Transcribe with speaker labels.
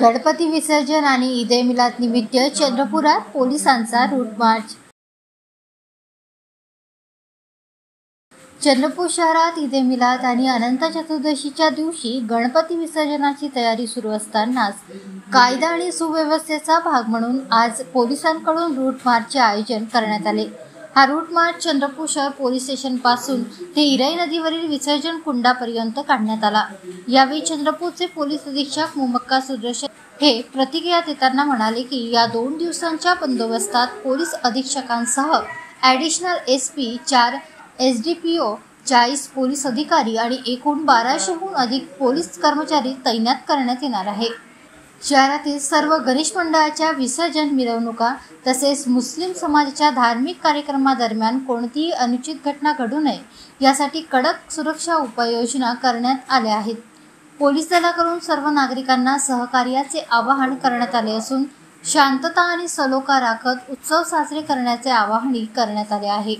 Speaker 1: गणपती विसर्जन आणि ईद ए मिलाद निमित्त चंद्रपुरात पोलिसांचा रूट मार्च। चंद्रपूर शहरात ईद ए मिलाद आणि अनंत चतुर्दशीच्या दिवशी गणपती विसर्जनाची तयारी सुरू असतानाच कायदा आणि सुव्यवस्थेचा भाग म्हणून आज पोलिसांकडून रूट मार्चचे आयोजन करण्यात आले। हा रूट मार्च चंद्रपूर शहर पोलीस स्टेशन पासून ते इराई नदीवरील विसर्जन कुंडापर्यंत काढण्यात आला। यावेळी चंद्रपूरचे पोलीस अधीक्षक मुमक्का सुदर्शन हे प्रतिक्रिया देताना म्हणाले की या 2 दिवसांच्या बंदोबस्तात पोलीस अधीक्षकांसह ॲडिशनल SP 4 SDPO 40 पोलीस अधिकारी आणि एकूण 1200हून अधिक पोलीस कर्मचारी तैनात करण्यात येणार आहे। शहरातील सर्व गणेश मंडळाच्या विसर्जन मिरवणुका तसेच मुस्लिम समाजाच्या धार्मिक कार्यक्रमादरम्यान कोणतीही अनुचित घटना घडू नये यासाठी कडक सुरक्षा उपाययोजना करण्यात आल्या आहेत। पोलीस दलाकडून सर्व नागरिकांना सहकार्याचे आवाहन करण्यात आले असून शांतता आणि सलोखा राखत उत्सव साजरे करण्याचे आवाहनही करण्यात आले आहे।